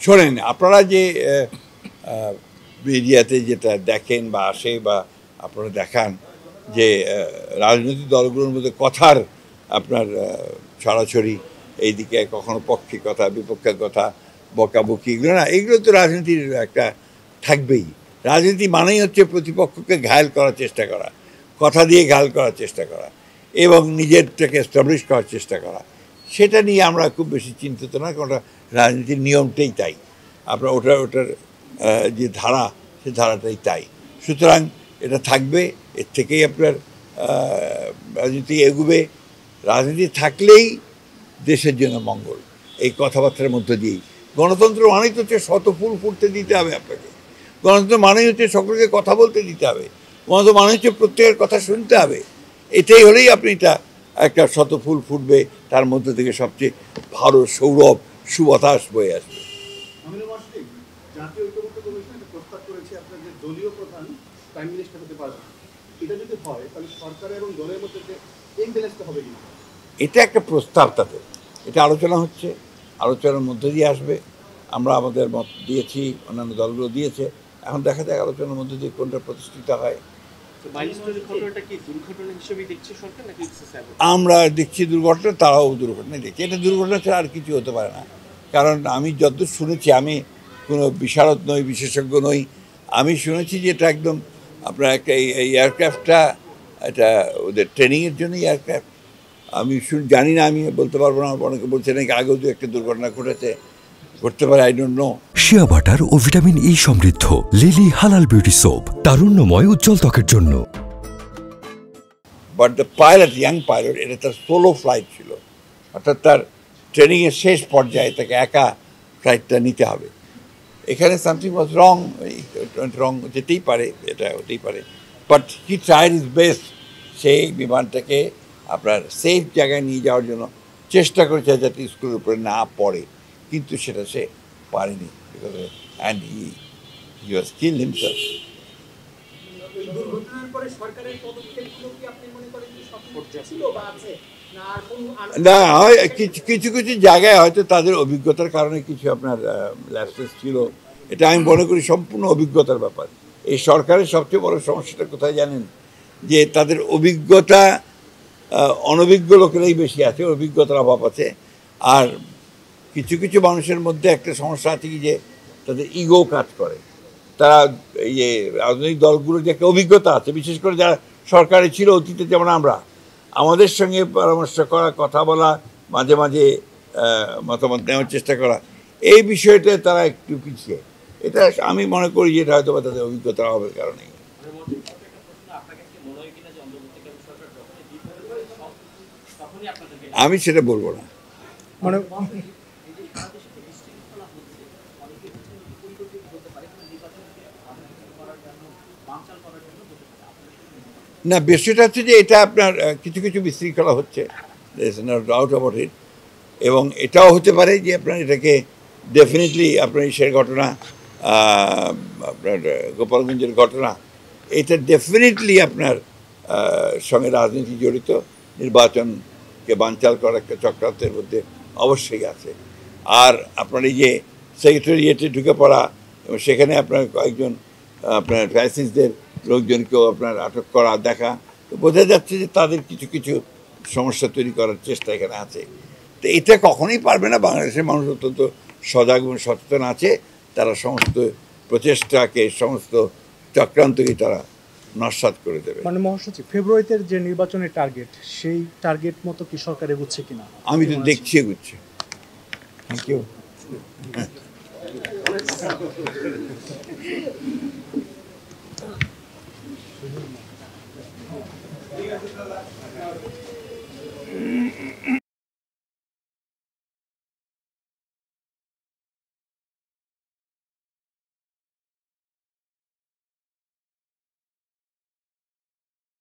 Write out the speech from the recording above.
শোনেন, আপনারা যে মিডিয়াতে যেটা দেখেন বা আসে বা আপনারা দেখান যে রাজনৈতিক দলগুলোর মধ্যে কথার আপনার ছড়াছড়ি, এইদিকে কখনো পক্ষে কথা বিপক্ষের কথা বকাবকি, এগুলো না, এগুলো তো রাজনীতির একটা থাকবেই। রাজনীতি মানেই হচ্ছে প্রতিপক্ষকে ঘায়েল করার চেষ্টা করা, কথা দিয়ে ঘায়েল করার চেষ্টা করা এবং নিজেরটাকে এস্টাবলিশ করার চেষ্টা করা। সেটা নিয়ে আমরা খুব বেশি চিন্তিত না, কারণ রাজনীতির নিয়মটাই তাই। আপনার ওটার যে ধারা, সে ধারাটাই তাই। সুতরাং এটা থাকবে, এর থেকেই আপনার রাজনীতি এগুবে। রাজনীতি থাকলেই দেশের জন্য মঙ্গল, এই কথাবার্তার মধ্য দিয়েই। গণতন্ত্র মানেই হচ্ছে শত ফুল ফুটতে দিতে হবে আপনাকে, গণতন্ত্র মানেই হচ্ছে সকলকে কথা বলতে দিতে হবে, গণতন্ত্র মানে হচ্ছে প্রত্যেকের কথা শুনতে হবে। এটাই হলেই আপনি এটা একটা শত ফুল ফুটবে, তার মধ্যে থেকে সবচেয়ে ভালো সৌরভ সুবাতাস বয়ে আসবে। এটা একটা প্রস্তাব, তাদের এটা আলোচনা হচ্ছে, আলোচনার মধ্যে দিয়ে আসবে। আমরা আমাদের মত দিয়েছি, অন্যান্য দলগুলো দিয়েছে, এখন দেখা যাক আলোচনার মধ্যে দিয়ে কোনটা প্রতিষ্ঠিত হয়। আমরা দেখছি দুর্ঘটনা, তারাও দুর্ঘটনা দেখছি। এটা দুর্ঘটনা ছাড়া আর কিছু হতে পারে না, কারণ আমি যতদূর শুনেছি, আমি কোনো বিশারদ নই, বিশেষজ্ঞ নই, আমি শুনেছি যে এটা একদম আপনার একটা এই এয়ারক্রাফটটা এটা ওদের ট্রেনিংয়ের জন্য এয়ারক্রাফট। আমি জানি না, আমি বলতে পারবো না। অনেকে বলছে নাকি আগেও দু একটা দুর্ঘটনা ঘটতে পারে, I don't know. Shea butter ও ভিটামিন ই সমৃদ্ধ লিলি হালাল বিউটি সোপ, তারুণ্যময় উজ্জ্বল ত্বকের জন্য। But the pilot, young pilot, এটা তার সোলো ফ্লাইট ছিল, অর্থাৎ তার ট্রেনিংয়ের শেষ পর্যায়ে তাকে একা ফ্লাইটটা নিতে হবে। এখানে সামথিং ওয়াজ রং, রং যেতেই পারে, এটা হতেই পারে, but he tried is best. সেই বিমানটাকে আপনার সেফ জায়গায় নিয়ে যাওয়ার জন্য চেষ্টা করেছে যাতে স্কুলের উপরে না পড়ে, কিন্তু সেটা সে পারেনি, because and he was kill himself. না, কিছু কিছু জায়গায় হয়তো তাদের অভিজ্ঞতার কারণে কিছু আপনার ল্যাপসেস ছিল, এটা আমি মনে করি সম্পূর্ণ অভিজ্ঞতার ব্যাপার। এই সরকারের সবচেয়ে বড় সমস্যাটা কোথায় জানেন? যে তাদের অভিজ্ঞতা অনভিজ্ঞ লোকেরাই বেশি আছে, অভিজ্ঞতার অভাব আছে। আর কিছু কিছু মানুষের মধ্যে একটা সমস্যা আছে কি, যে তাদের ইগো কাজ করে। তারা এই যে রাজনৈতিক দলগুলোর যে একটা অভিজ্ঞতা আছে, বিশেষ করে যারা সরকারে ছিল অতীতে, যেমন আমরা, আমাদের সঙ্গে পরামর্শ করা, কথা বলা, মাঝে মাঝে মতামত নেওয়ার চেষ্টা করা, এই বিষয়টা তারা একটু পিছিয়ে। এটা আমি মনে করি যে এটা হয়তো বা তাদের অভিজ্ঞতার অভাবের কারণেই। আমি সেটা বলবো না। না, বিষয়টা হচ্ছে যে এটা আপনার কিছু কিছু বিশৃঙ্খলা হচ্ছে, ডাউট অ্যাবাউট ইট। এবং এটাও হতে পারে যে আপনার এটাকে ডেফিনেটলি আপনার ইসের ঘটনা, আপনার গোপালগঞ্জের ঘটনা, এটা ডেফিনেটলি আপনার সঙ্গে রাজনীতি জড়িত, নির্বাচনকে বানচাল করার একটা চক্রান্তের মধ্যে অবশ্যই আছে। আর আপনার এই যে সেক্রেটারিয়েটে ঢুকে পড়া এবং সেখানে আপনার কয়েকজন আপনার ফ্যাসিস্টদের লোকজনকেও আপনার আটক করা দেখা, বোঝা যাচ্ছে যে তাদের কিছু কিছু সমস্যা তৈরি করার চেষ্টা এখানে আছে। তো এটা কখনোই পারবে না। বাংলাদেশের মানুষ অত্যন্ত সজাগ এবং সচেতন আছে, তারা সমস্ত প্রচেষ্টাকে, সমস্ত চক্রান্তকে তারা নস্যাৎ করে দেবে। মানে মহাসচিব, ফেব্রুয়ারিতে যে নির্বাচনের টার্গেট, সেই টার্গেট মতো কি সরকার এগুচ্ছে কিনা? আমি তো দেখছি এগুচ্ছে। Thank you.